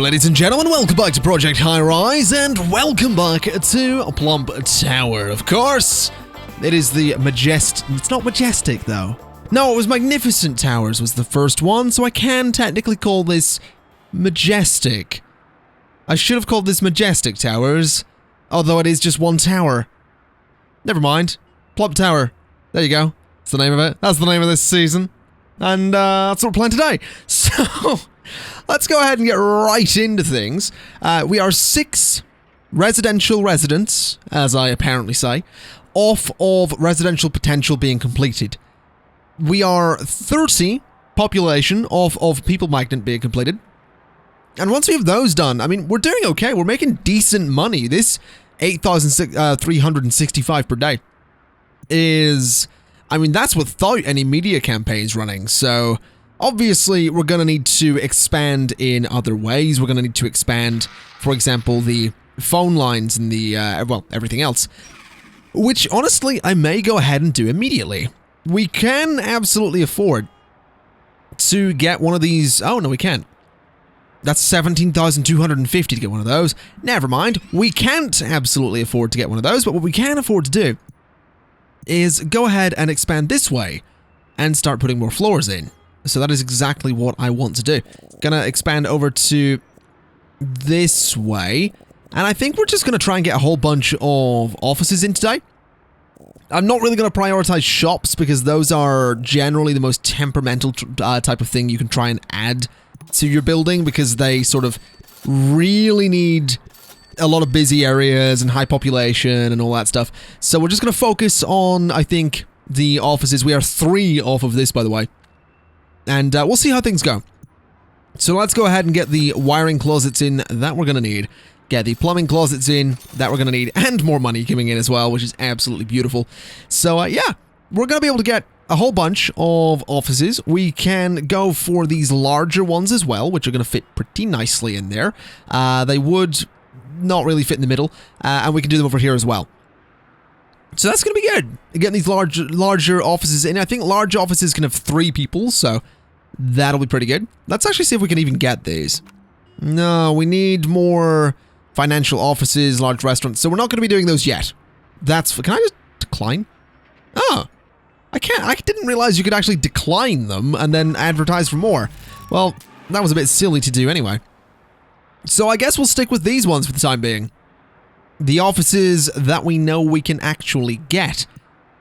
ladies and gentlemen, welcome back to Project Highrise, and welcome back to Plump Tower. Of course, it is the it's not majestic though. No, it was Magnificent Towers was the first one, so I can technically call this majestic. I should have called this Majestic Towers, although it is just one tower. Never mind. Plump Tower. There you go. That's the name of it. That's the name of this season. And that's what we're playing today. So, let's go ahead and get right into things. We are 6 residential residents, as I apparently say, off of residential potential being completed. We are 30 population off of people magnet being completed. And once we have those done, I mean, we're doing okay. We're making decent money. This 8,365 per day is... I mean, that's without any media campaigns running, so obviously we're going to need to expand in other ways. We're going to need to expand, for example, the phone lines and the, well, everything else, which honestly I may go ahead and do immediately. We can absolutely afford to get one of these. Oh, no, we can't. That's 17,250 to get one of those. Never mind. We can't absolutely afford to get one of those, but what we can afford to do is go ahead and expand this way and start putting more floors in. So that is exactly what I want to do. Gonna expand over to this way, and I think we're just gonna try and get a whole bunch of offices in today. I'm not really gonna prioritize shops because those are generally the most temperamental type of thing you can try and add to your building, because they sort of really need a lot of busy areas and high population and all that stuff. So we're just going to focus on, I think, the offices. We are 3 off of this, by the way. And we'll see how things go. So let's go ahead and get the wiring closets in that we're going to need. Get the plumbing closets in that we're going to need. And more money coming in as well, which is absolutely beautiful. So, yeah, we're going to be able to get a whole bunch of offices. We can go for these larger ones as well, which are going to fit pretty nicely in there. They would not really fit in the middle, and we can do them over here as well. So that's going to be good. Getting these larger offices in. I think large offices can have 3 people, so that'll be pretty good. Let's actually see if we can even get these. No, we need more financial offices, large restaurants, so we're not going to be doing those yet. Can I just decline? Oh, I can't. I didn't realize you could actually decline them and then advertise for more. Well, that was a bit silly to do anyway. So I guess we'll stick with these ones for the time being. The offices that we know we can actually get.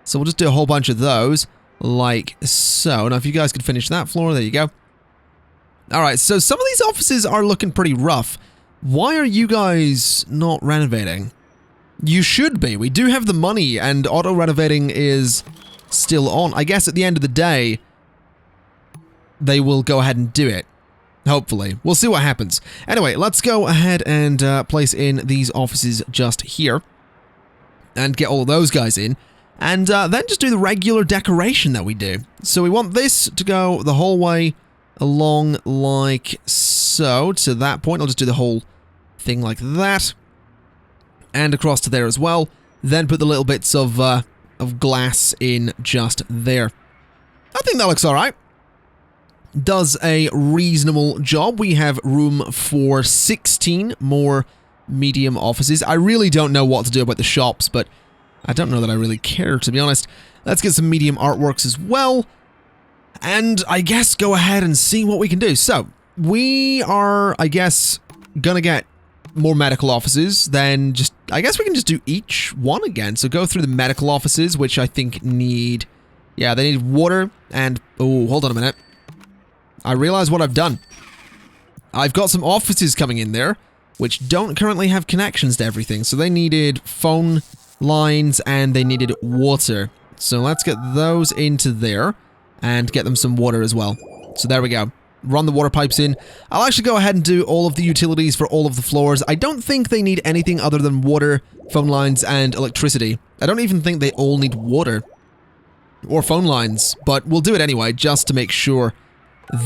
So we'll just do a whole bunch of those, like so. Now if you guys could finish that floor, there you go. Alright, so some of these offices are looking pretty rough. Why are you guys not renovating? You should be. We do have the money, and auto-renovating is still on. I guess at the end of the day, they will go ahead and do it. Hopefully. We'll see what happens. Anyway, let's go ahead and place in these offices just here. And get all of those guys in. And then just do the regular decoration that we do. So we want this to go the whole way along like so. To that point, I'll just do the whole thing like that. And across to there as well. Then put the little bits of glass in just there. I think that looks alright. Does a reasonable job. We have room for 16 more medium offices. I really don't know what to do about the shops, but I don't know that I really care, to be honest. Let's get some medium artworks as well, and I guess go ahead and see what we can do. So, we are, I guess, gonna get more medical offices, then just, I guess we can just do each one again. So go through the medical offices, which I think need, yeah, they need water, and, oh, hold on a minute. I realize what I've done. I've got some offices coming in there, which don't currently have connections to everything. So they needed phone lines and they needed water. So let's get those into there and get them some water as well. So there we go. Run the water pipes in. I'll actually go ahead and do all of the utilities for all of the floors. I don't think they need anything other than water, phone lines, and electricity. I don't even think they all need water or phone lines, but we'll do it anyway just to make sure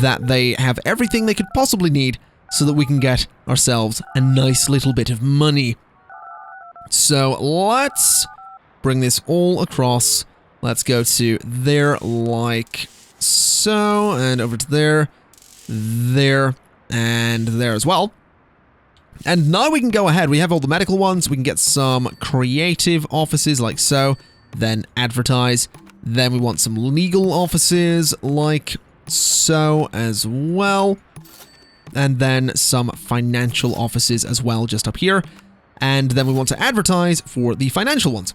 that they have everything they could possibly need so that we can get ourselves a nice little bit of money. So let's bring this all across. Let's go to there like so, and over to there, there, and there as well. And now we can go ahead. We have all the medical ones. We can get some creative offices like so. Then advertise. Then we want some legal offices like so as well. And then some financial offices as well just up here. And then we want to advertise for the financial ones.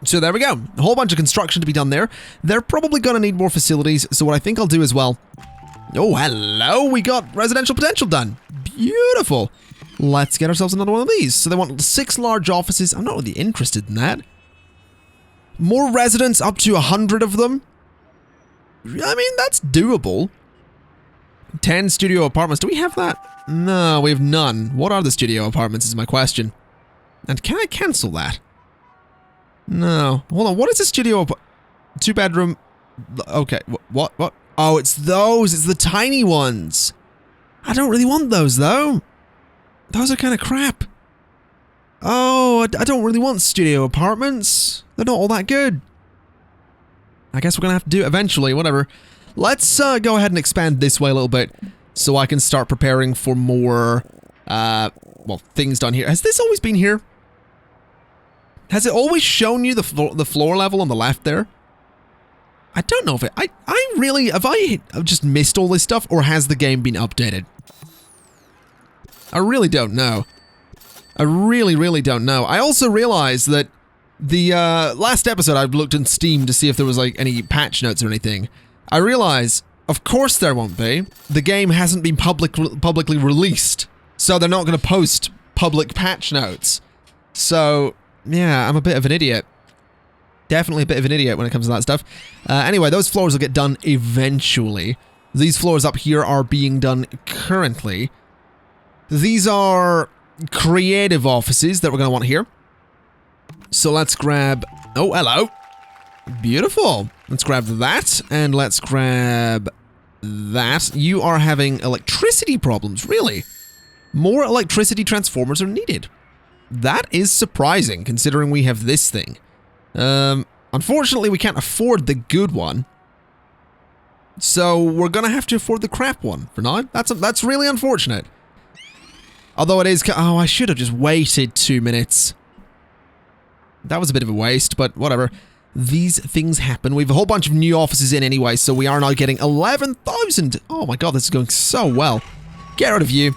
So there we go. A whole bunch of construction to be done there. They're probably going to need more facilities. So what I think I'll do as well... Oh, hello. We got residential potential done. Beautiful. Let's get ourselves another one of these. So they want 6 large offices. I'm not really interested in that. More residents, up to 100 of them. I mean, that's doable. 10 studio apartments. Do we have that? No, we have none. What are the studio apartments is my question. And can I cancel that? No. Hold on, what is a studio 2-bedroom? Okay, what? Oh, it's those. It's the tiny ones. I don't really want those, though. Those are kind of crap. Oh, I don't really want studio apartments. They're not all that good. I guess we're going to have to do it eventually, whatever. Let's go ahead and expand this way a little bit so I can start preparing for more, well, things done here. Has this always been here? Has it always shown you the floor level on the left there? I don't know if it... I really... Have I just missed all this stuff, or has the game been updated? I really don't know. I really don't know. I also realized that the last episode I looked in Steam to see if there was like any patch notes or anything. I realize, of course there won't be. The game hasn't been publicly released, so they're not going to post public patch notes. So, yeah, I'm a bit of an idiot. Definitely a bit of an idiot when it comes to that stuff. Anyway, those floors will get done eventually. These floors up here are being done currently. These are creative offices that we're going to want here. So let's grab... Oh, hello. Beautiful. Let's grab that, and let's grab that. You are having electricity problems, really? More electricity transformers are needed. That is surprising, considering we have this thing. Unfortunately, we can't afford the good one. So we're gonna have to afford the crap one for now. That's really unfortunate. Although it is... Oh, I should have just waited 2 minutes. That was a bit of a waste, but whatever. These things happen. We have a whole bunch of new offices in anyway, so we are now getting 11,000. Oh my god, this is going so well. Get rid of you.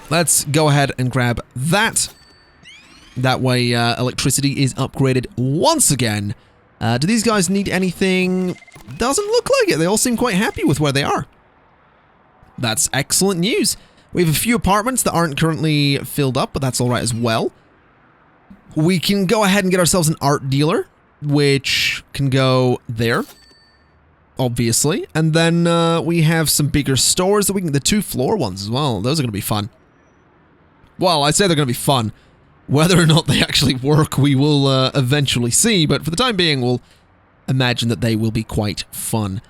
Let's go ahead and grab that. That way, electricity is upgraded once again. Do these guys need anything? Doesn't look like it. They all seem quite happy with where they are. That's excellent news. We have a few apartments that aren't currently filled up, but that's alright as well. We can go ahead and get ourselves an art dealer, which can go there, obviously. And then we have some bigger stores that we can... The 2-floor ones as well. Those are going to be fun. Well, I say they're going to be fun. Whether or not they actually work, we will eventually see. But for the time being, we'll imagine that they will be quite fun.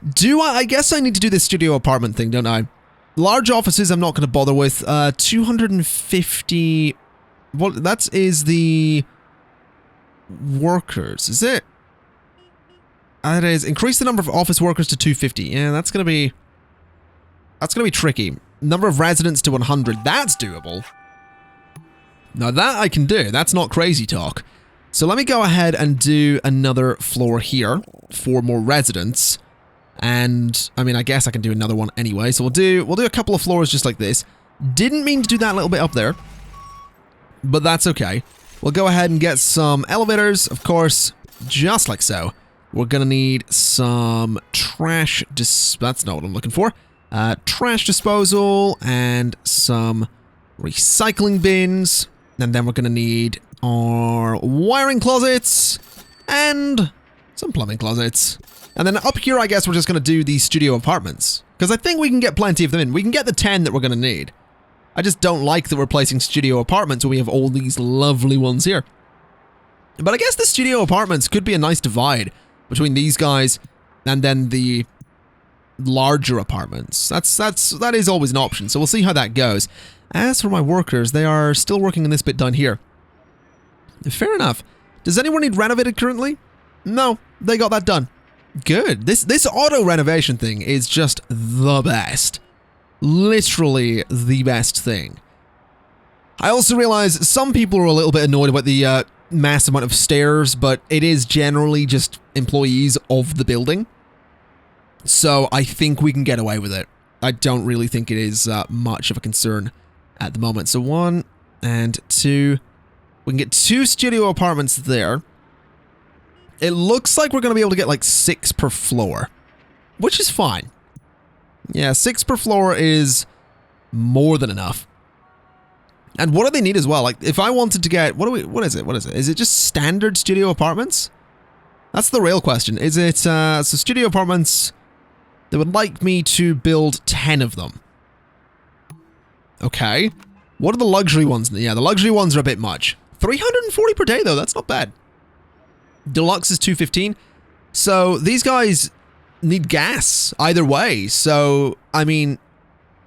I guess I need to do this studio apartment thing, don't I? Large offices I'm not going to bother with. 250... Well, that is the... workers, is it? That is... Increase the number of office workers to 250. Yeah, that's going to be... That's going to be tricky. Number of residents to 100. That's doable. Now that I can do. That's not crazy talk. So let me go ahead and do another floor here for more residents. And, I mean, I guess I can do another one anyway. So we'll do a couple of floors just like this. Didn't mean to do that little bit up there. But that's okay. We'll go ahead and get some elevators, of course, just like so. We're gonna need some trash that's not what I'm looking for. Trash disposal and some recycling bins. And then we're gonna need our wiring closets and some plumbing closets. And then up here, I guess we're just gonna do the studio apartments. Because I think we can get plenty of them in. We can get the 10 that we're gonna need. I just don't like that we're placing studio apartments when we have all these lovely ones here. But I guess the studio apartments could be a nice divide between these guys and then the larger apartments. That is always an option, so we'll see how that goes. As for my workers, they are still working in this bit down here. Fair enough. Does anyone need renovated currently? No, they got that done. Good. This auto renovation thing is just the best. Literally the best thing. I also realize some people are a little bit annoyed about the mass amount of stairs, but it is generally just employees of the building. So I think we can get away with it. I don't really think it is much of a concern at the moment. So 1 and 2. We can get 2 studio apartments there. It looks like we're going to be able to get like 6 per floor, which is fine. Yeah, 6 per floor is more than enough. And what do they need as well? Like, if I wanted to get... What is it? Is it just standard studio apartments? That's the real question. Is it... so studio apartments... They would like me to build 10 of them. Okay. What are the luxury ones? Yeah, the luxury ones are a bit much. 340 per day, though. That's not bad. Deluxe is 215. So, these guys need gas either way. So, I mean,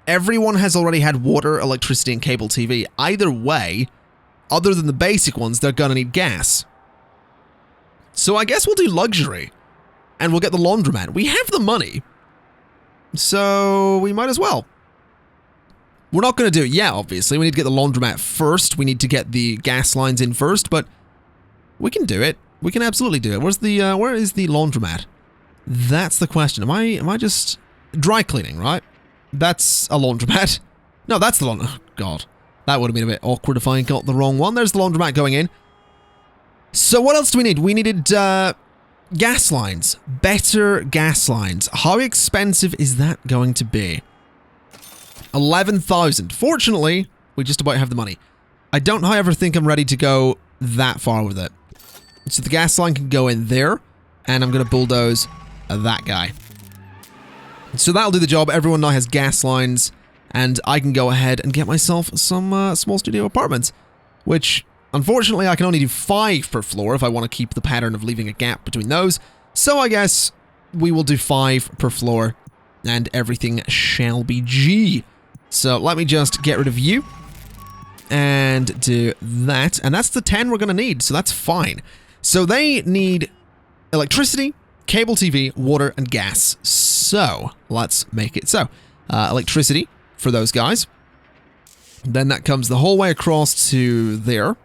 everyone has already had water, electricity, and cable TV. Either way, other than the basic ones, they're gonna need gas. So, I guess we'll do luxury. And we'll get the laundromat. We have the money. So, we might as well. We're not going to do it yet, obviously. We need to get the laundromat first. We need to get the gas lines in first, but we can do it. We can absolutely do it. Where is the laundromat? That's the question. Am I just... Dry cleaning, right? That's a laundromat. No, that's the laundromat. Oh, God. That would have been a bit awkward if I got the wrong one. There's the laundromat going in. So what else do we need? We needed, gas lines. Better gas lines. How expensive is that going to be? 11,000. Fortunately, we just about have the money. I don't, however, think I'm ready to go that far with it. So the gas line can go in there, and I'm going to bulldoze that guy. So that'll do the job. Everyone now has gas lines, and I can go ahead and get myself some small studio apartments, which... Unfortunately, I can only do 5 per floor if I want to keep the pattern of leaving a gap between those. So I guess we will do 5 per floor and everything shall be G. So let me just get rid of you and do that. And that's the 10 we're going to need, so that's fine. So they need electricity, cable TV, water, and gas. So let's make it so. Electricity for those guys. Then that comes the whole way across to there.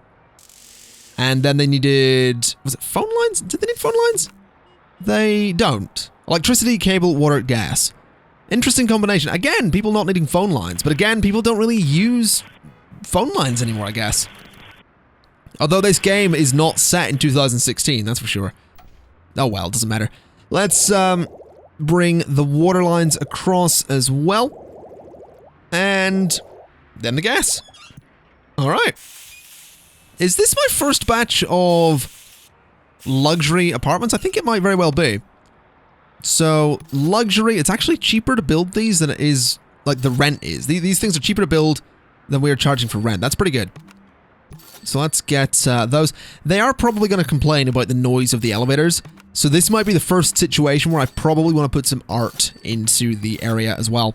And then they needed... Was it phone lines? Did they need phone lines? They don't. Electricity, cable, water, gas. Interesting combination. Again, people not needing phone lines. But again, people don't really use phone lines anymore, I guess. Although this game is not set in 2016, that's for sure. Oh well, doesn't matter. Let's bring the water lines across as well. And then the gas. Alright. Is this my first batch of luxury apartments? I think it might very well be. So, luxury, it's actually cheaper to build these than it is, like the rent is. These things are cheaper to build than we are charging for rent. That's pretty good. So let's get those. They are probably going to complain about the noise of the elevators. So this might be the first situation where I probably want to put some art into the area as well.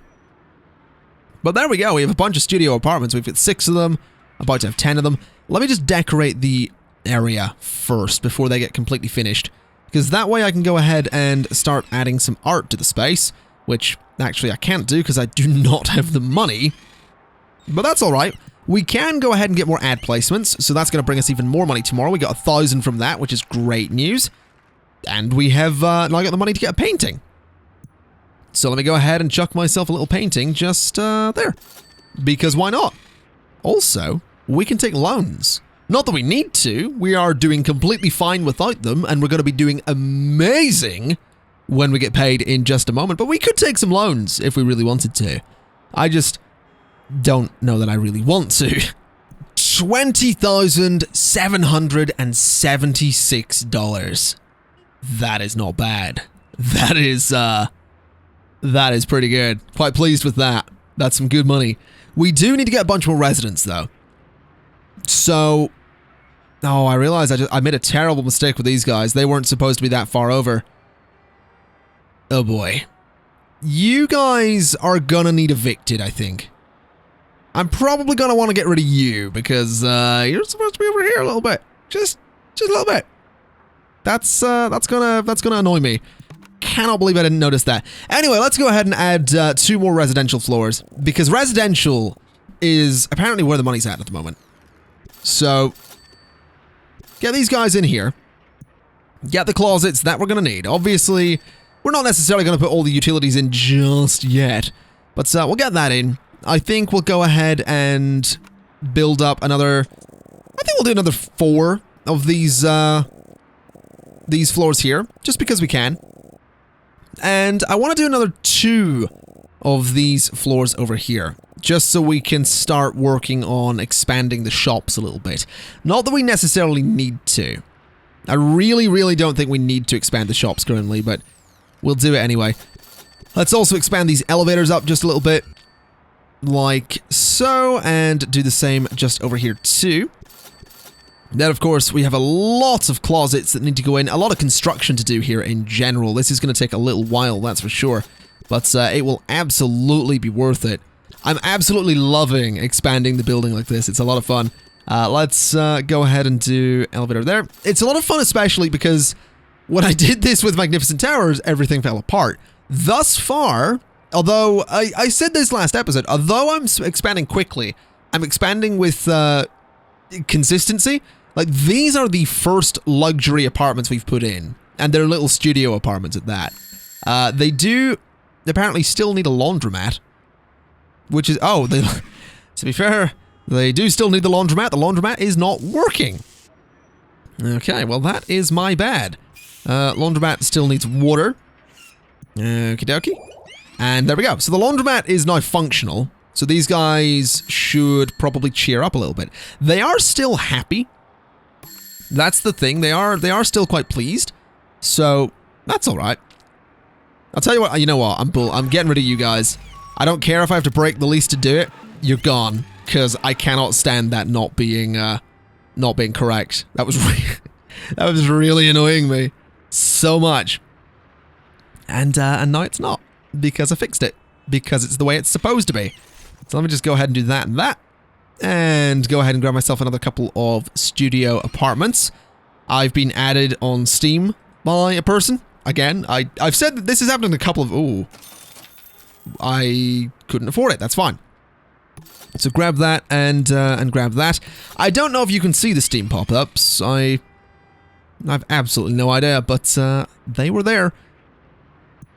But there we go. We have a bunch of studio apartments. We've got 6 of them. About to have 10 of them. Let me just decorate the area first before they get completely finished. Because that way I can go ahead and start adding some art to the space. Which, actually, I can't do because I do not have the money. But that's alright. We can go ahead and get more ad placements. So that's going to bring us even more money tomorrow. We got 1,000 from that, which is great news. And we have now got the money to get a painting. So let me go ahead and chuck myself a little painting just there. Because why not? Also, we can take loans. Not that we need to. We are doing completely fine without them, and we're going to be doing amazing when we get paid in just a moment. But we could take some loans if we really wanted to. I just don't know that I really want to. $20,776. That is not bad. That is pretty good. Quite pleased with that. That's some good money. We do need to get a bunch more residents, though. So, oh, I realized I made a terrible mistake with these guys. They weren't supposed to be that far over. Oh boy. You guys are gonna need evicted, I think. I'm probably gonna want to get rid of you, because you're supposed to be over here a little bit. Just a little bit. That's gonna annoy me. Cannot believe I didn't notice that. Anyway, let's go ahead and add 2 more residential floors, because residential is apparently where the money's at the moment. So, get these guys in here. Get the closets that we're going to need. Obviously, we're not necessarily going to put all the utilities in just yet, but we'll get that in. I think we'll go ahead and build up another... I think we'll do another 4 of these floors here, just because we can. And I want to do another 2 of these floors over here, just so we can start working on expanding the shops a little bit. Not that we necessarily need to. I really don't think we need to expand the shops currently, but we'll do it anyway. Let's also expand these elevators up just a little bit, like so, and do the same just over here too. Then, of course, we have a lot of closets that need to go in, a lot of construction to do here in general. This is going to take a little while, that's for sure, but it will absolutely be worth it. I'm absolutely loving expanding the building like this. It's a lot of fun. Let's go ahead and do elevator there. It's a lot of fun, especially because when I did this with Magnificent Towers, everything fell apart. Thus far, although I said this last episode, although I'm expanding quickly, I'm expanding with consistency. Like, these are the first luxury apartments we've put in, and they're little studio apartments at that. They do apparently still need a laundromat, which is, oh, they, to be fair, they do still need the laundromat. The laundromat is not working. Okay, well, that is my bad. Laundromat still needs water. Okie dokie. And there we go. So the laundromat is now functional. So these guys should probably cheer up a little bit. They are still happy. That's the thing. They are still quite pleased. So that's all right. I'll tell you what. You know what? I'm getting rid of you guys. I don't care if I have to break the lease to do it. You're gone, because I cannot stand that not being correct. That was that was really annoying me so much. And now it's not, because I fixed it, because it's the way it's supposed to be. So let me just go ahead and do that and that, and go ahead and grab myself another couple of studio apartments. I've been added on Steam by a person. Again, I've said that this has happened in a couple of... Ooh. I couldn't afford it. That's fine. So grab that and grab that. I don't know if you can see the Steam pop-ups. I've absolutely no idea, but they were there.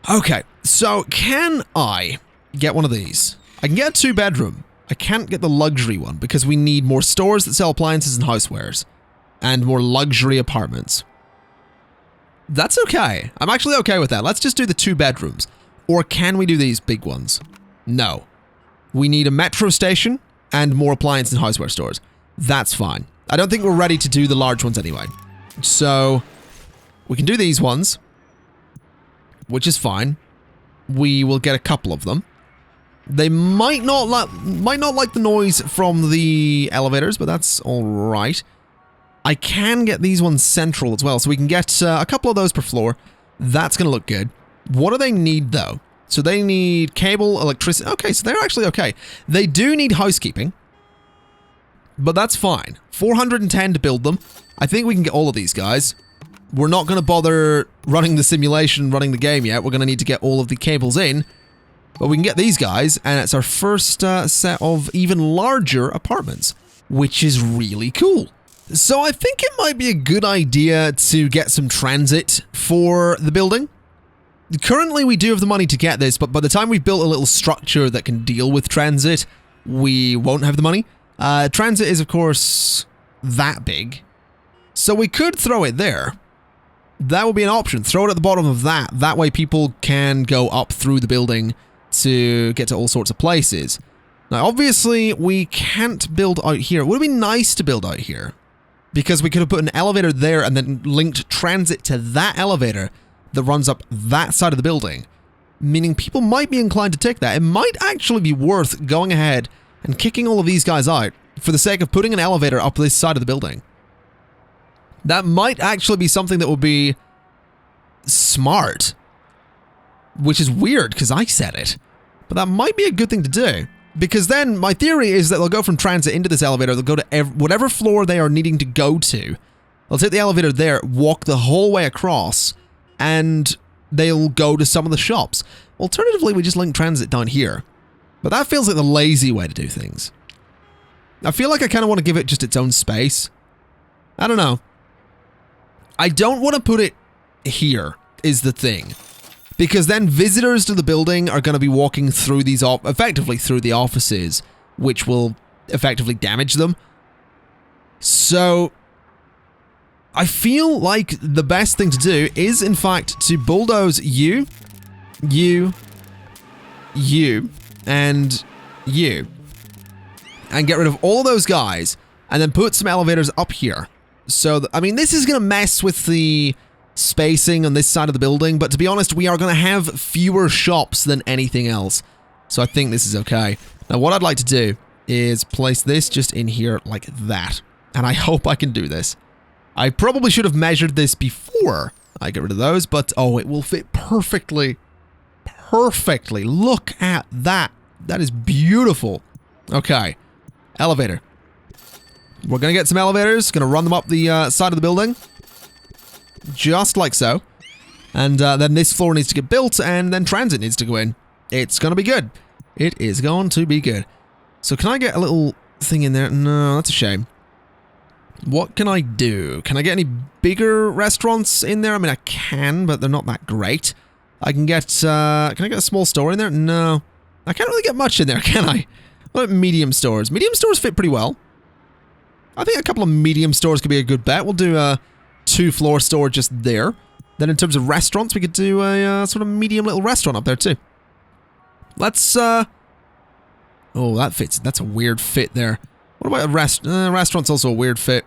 Okay, so can I get one of these? I can get a 2-bedroom. I can't get the luxury one because we need more stores that sell appliances and housewares and more luxury apartments. That's okay. I'm actually okay with that. Let's just do the 2 bedrooms. Or can we do these big ones? No. We need a metro station and more appliance and houseware stores. That's fine. I don't think we're ready to do the large ones anyway. So we can do these ones, which is fine. We will get a couple of them. They might not like the noise from the elevators, but that's all right. I can get these ones central as well, so we can get a couple of those per floor. That's going to look good. What do they need, though? So they need cable, electricity. Okay, so they're actually okay. They do need housekeeping, but that's fine. 410 to build them. I think we can get all of these guys. We're not going to bother running the simulation, running the game yet. We're going to need to get all of the cables in. But we can get these guys, and it's our first set of even larger apartments, which is really cool. So I think it might be a good idea to get some transit for the building. Currently, we do have the money to get this, but by the time we've built a little structure that can deal with transit, we won't have the money. Transit is, of course, that big. So we could throw it there. That would be an option. Throw it at the bottom of that. That way people can go up through the building to get to all sorts of places. Now, obviously, we can't build out here. It would be nice to build out here, because we could have put an elevator there and then linked transit to that elevator that runs up that side of the building, meaning people might be inclined to take that. It might actually be worth going ahead and kicking all of these guys out for the sake of putting an elevator up this side of the building. That might actually be something that would be smart, which is weird because I said it, but that might be a good thing to do, because then my theory is that they'll go from transit into this elevator, they'll go to whatever floor they are needing to go to, they'll take the elevator there, walk the whole way across, and they'll go to some of the shops. Alternatively, we just link transit down here. But that feels like the lazy way to do things. I feel like I kind of want to give it just its own space. I don't know. I don't want to put it here, is the thing. Because then visitors to the building are going to be walking through these, effectively through the offices, which will effectively damage them. So, I feel like the best thing to do is, in fact, to bulldoze you, and you. And get rid of all those guys, and then put some elevators up here. So, I mean, this is going to mess with the spacing on this side of the building, but to be honest, we are going to have fewer shops than anything else. So I think this is okay. Now, what I'd like to do is place this just in here like that. And I hope I can do this. I probably should have measured this before I get rid of those, but oh, it will fit perfectly. Perfectly. Look at that. That is beautiful. Okay. Elevator. We're going to get some elevators. Going to run them up the side of the building. Just like so. And then this floor needs to get built, and then transit needs to go in. It's going to be good. It is going to be good. So can I get a little thing in there? No, that's a shame. What can I do? Can I get any bigger restaurants in there? I mean, I can, but they're not that great. I can get a small store in there? No. I can't really get much in there, can I? What about medium stores? Medium stores fit pretty well. I think a couple of medium stores could be a good bet. We'll do a 2-floor store just there. Then in terms of restaurants, we could do a sort of medium little restaurant up there too. Let's, oh, that fits. That's a weird fit there. What about a restaurant's also a weird fit.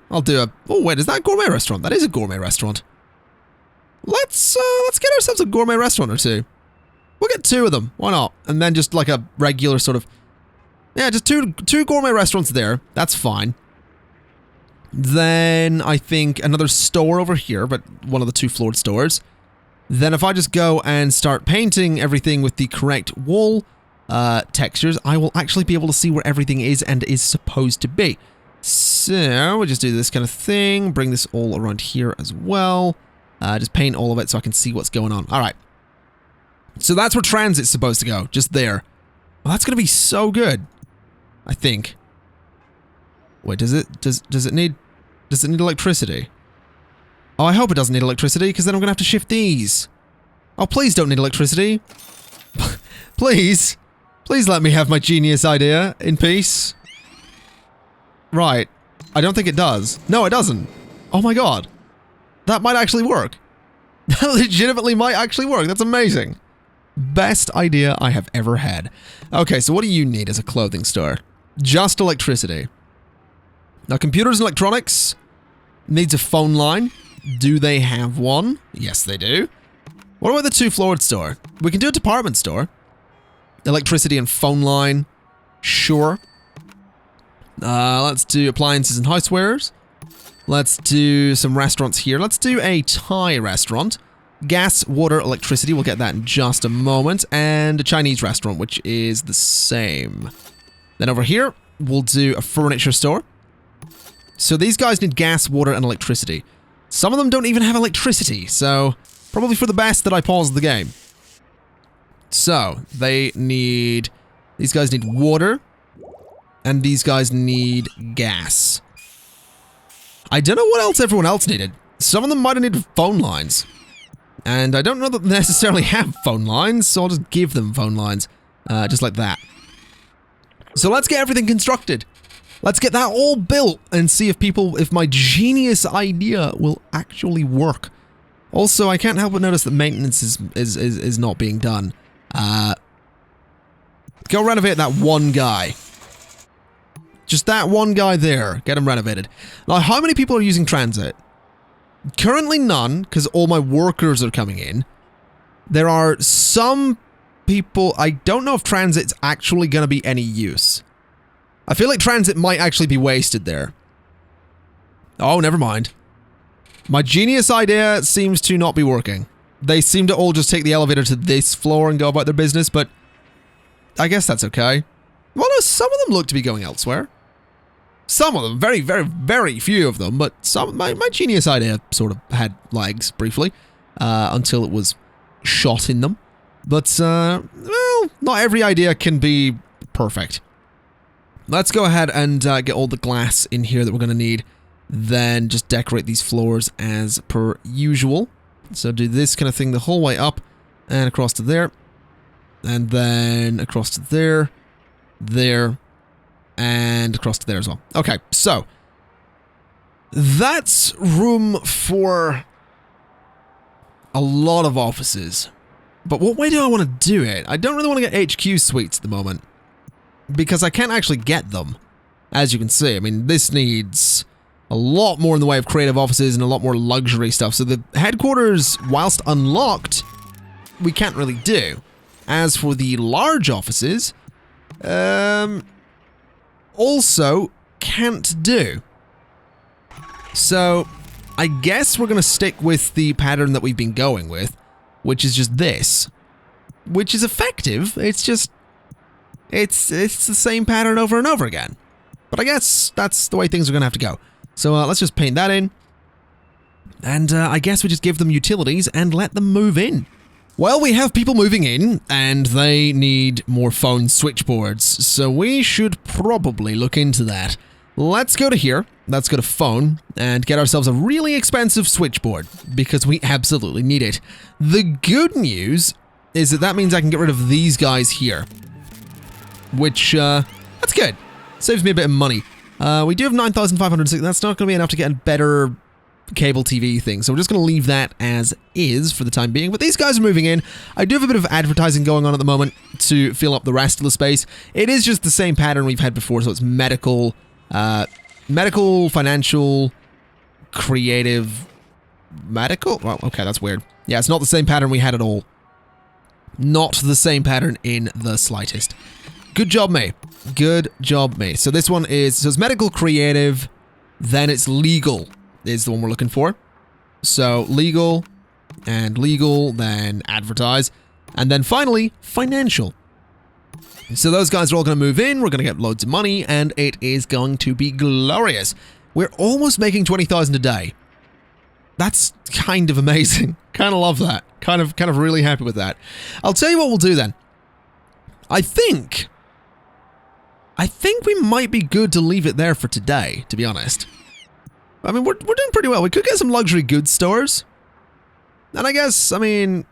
I'll do a, oh wait, is that a gourmet restaurant? That is a gourmet restaurant. Let's get ourselves a gourmet restaurant or two. We'll get 2 of them. Why not? And then just like a regular sort of, yeah, just two gourmet restaurants there. That's fine. Then I think another store over here, but one of the 2-floored stores. Then if I just go and start painting everything with the correct wall textures, I will actually be able to see where everything is and is supposed to be. So we'll just do this kind of thing. Bring this all around here as well. Just paint all of it so I can see what's going on. All right. So that's where transit's supposed to go, just there. Well, that's going to be so good, I think. Wait, does it need electricity? Oh, I hope it doesn't need electricity, because then I'm going to have to shift these. Oh, please don't need electricity. Please. Please let me have my genius idea in peace. Right. I don't think it does. No, it doesn't. Oh my god. That might actually work. That legitimately might actually work. That's amazing. Best idea I have ever had. Okay, so what do you need as a clothing store? Just electricity. Now, computers and electronics needs a phone line. Do they have one? Yes, they do. What about the 2-floored store? We can do a department store. Electricity and phone line. Sure. Let's do appliances and housewares. Let's do some restaurants here. Let's do a Thai restaurant. Gas, water, electricity. We'll get that in just a moment. And a Chinese restaurant, which is the same. Then over here, we'll do a furniture store. So these guys need gas, water, and electricity. Some of them don't even have electricity, so probably for the best that I paused the game. So, these guys need water, and these guys need gas. I don't know what else everyone else needed. Some of them might have needed phone lines. And I don't know that they necessarily have phone lines, so I'll just give them phone lines. Just like that. So let's get everything constructed. Let's get that all built and see if my genius idea will actually work. Also, I can't help but notice that maintenance is not being done. Go renovate that one guy. Just that one guy there. Get him renovated. Now, how many people are using transit? Currently none, because all my workers are coming in. There are some people... I don't know if transit's actually going to be any use. I feel like transit might actually be wasted there. Oh, never mind. My genius idea seems to not be working. They seem to all just take the elevator to this floor and go about their business, but I guess that's okay. Well, no, some of them look to be going elsewhere. Some of them, very, very, very few of them, but some. My genius idea sort of had legs briefly. until it was shot in them. But, well, not every idea can be perfect. Let's go ahead and get all the glass in here that we're going to need. Then just decorate these floors as per usual. So do this kind of thing the whole way up and across to there. And then across to there, there, and across to there as well. Okay, so that's room for a lot of offices. But what way do I want to do it? I don't really want to get HQ suites at the moment, because I can't actually get them, as you can see. I mean, this needs a lot more in the way of creative offices and a lot more luxury stuff. So the headquarters, whilst unlocked, we can't really do. As for the large offices, also can't do. So I guess we're going to stick with the pattern that we've been going with, which is just this, which is effective. It's just, it's the same pattern over and over again. But I guess that's the way things are going to have to go. So let's just paint that in. And I guess we just give them utilities and let them move in. Well, we have people moving in, and they need more phone switchboards, so we should probably look into that. Let's go to here, let's go to phone, and get ourselves a really expensive switchboard, because we absolutely need it. The good news is that means I can get rid of these guys here, which, that's good. Saves me a bit of money. We do have 9,506, that's not going to be enough to get a better cable TV thing, so we're just going to leave that as is for the time being. But these guys are moving in. I do have a bit of advertising going on at the moment to fill up the rest of the space. It is just the same pattern we've had before, so it's medical, financial, creative, medical? Well, okay, that's weird. Yeah, it's not the same pattern we had at all. Not the same pattern in the slightest. Good job, me. Good job, me. So this one is, so it's medical, creative, then it's legal is the one we're looking for. So legal, and legal, then advertise, and then finally, financial. So those guys are all going to move in, we're going to get loads of money, and it is going to be glorious. We're almost making 20,000 a day. That's kind of amazing. Kind of love that. Kind of really happy with that. I'll tell you what we'll do then. I think we might be good to leave it there for today, to be honest. I mean, we're doing pretty well. We could get some luxury goods stores. And I guess, I mean,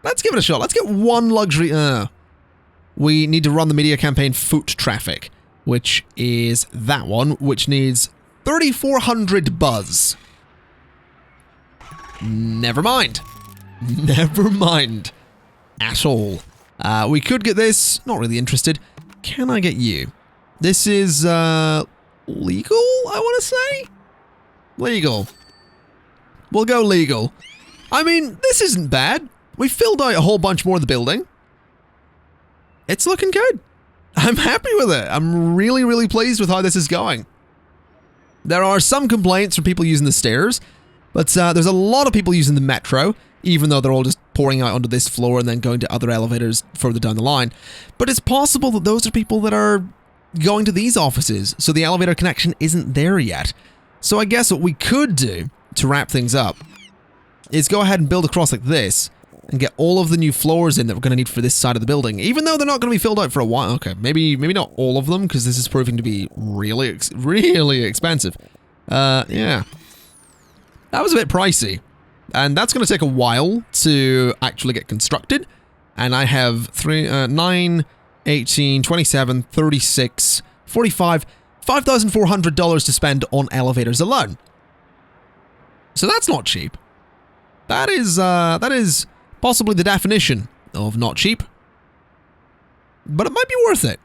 let's give it a shot. Let's get one luxury... we need to run the media campaign Foot Traffic, which is that one, which needs 3,400 buzz. Never mind. Never mind. At all. We could get this. Not really interested. Can I get you? This is, legal, I want to say? Legal. We'll go legal. I mean, this isn't bad. We filled out a whole bunch more of the building. It's looking good. I'm happy with it. I'm really, really pleased with how this is going. There are some complaints from people using the stairs, but there's a lot of people using the metro, even though they're all just pouring out onto this floor and then going to other elevators further down the line. But it's possible that those are people that are going to these offices, so the elevator connection isn't there yet. So I guess what we could do to wrap things up is go ahead and build across like this and get all of the new floors in that we're going to need for this side of the building, even though they're not going to be filled out for a while. Okay, maybe not all of them, because this is proving to be really expensive. Yeah. That was a bit pricey. And that's going to take a while to actually get constructed. And I have 9, 18, 27, 36, 45, $5,400 to spend on elevators alone. So that's not cheap. That is possibly the definition of not cheap. But it might be worth it.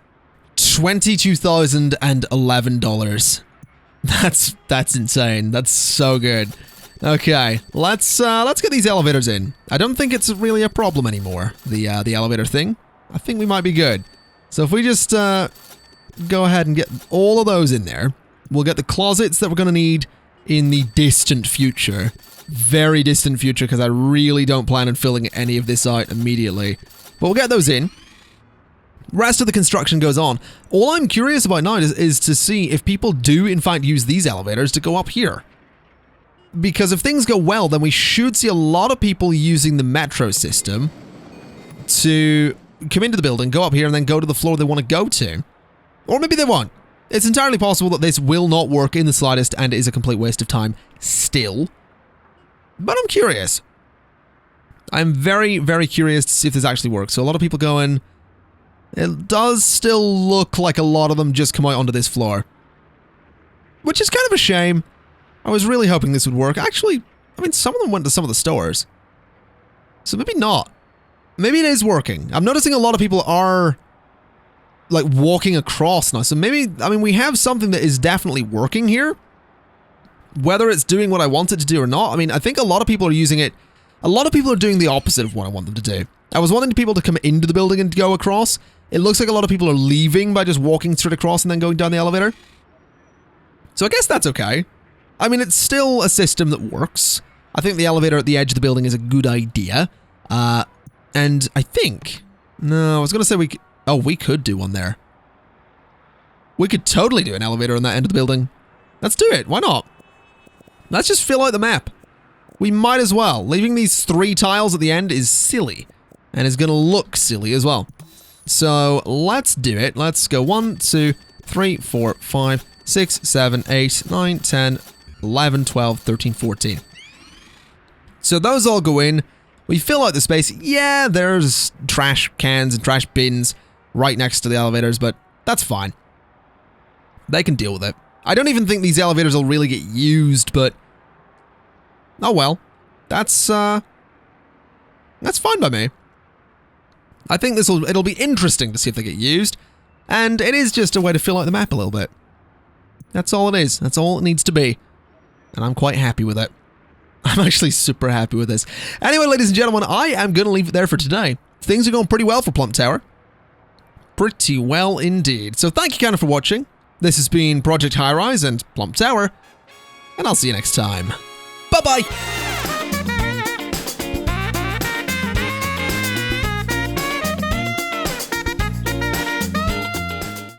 $22,011. That's insane. That's so good. Okay, let's get these elevators in. I don't think it's really a problem anymore, the elevator thing. I think we might be good. So if we just go ahead and get all of those in there, we'll get the closets that we're going to need in the distant future. Very distant future, because I really don't plan on filling any of this out immediately. But we'll get those in. Rest of the construction goes on. All I'm curious about now is to see if people do in fact use these elevators to go up here. because if things go well, then we should see a lot of people using the metro system to come into the building, go up here, and then go to the floor they want to go to. Or maybe they won't. It's entirely possible that this will not work in the slightest and is a complete waste of time still. But I'm curious. I'm very, very curious to see if this actually works. So a lot of people going... It does still look like a lot of them just come out onto this floor. Which is kind of a shame. I was really hoping this would work. Actually, I mean, some of them went to some of the stores. So maybe not. Maybe it is working. I'm noticing a lot of people are, like, walking across now. So maybe, I mean, we have something that is definitely working here. Whether it's doing what I want it to do or not, I mean, I think a lot of people are using it. A lot of people are doing the opposite of what I want them to do. I was wanting people to come into the building and go across. It looks like a lot of people are leaving by just walking straight across and then going down the elevator. So I guess that's okay. I mean, it's still a system that works. I think the elevator at the edge of the building is a good idea. And I think... No, I was going to say we could... Oh, we could do one there. We could totally do an elevator on that end of the building. Let's do it. Why not? Let's just fill out the map. We might as well. Leaving these 3 tiles at the end is silly. And is going to look silly as well. So, let's do it. Let's go 1, 2, 3, 4, 5, 6, 7, 8, 9, 10, 11, 12, 13, 14. So those all go in. We fill out the space. Yeah, there's trash cans and trash bins right next to the elevators, but that's fine. They can deal with it. I don't even think these elevators will really get used, but... Oh well. That's fine by me. I think it'll be interesting to see if they get used, and it is just a way to fill out the map a little bit. That's all it is. That's all it needs to be. And I'm quite happy with it. I'm actually super happy with this. Anyway, ladies and gentlemen, I am going to leave it there for today. Things are going pretty well for PLUMP Tower. Pretty well indeed. So thank you kind of for watching. This has been Project Highrise and PLUMP Tower, and I'll see you next time. Bye-bye!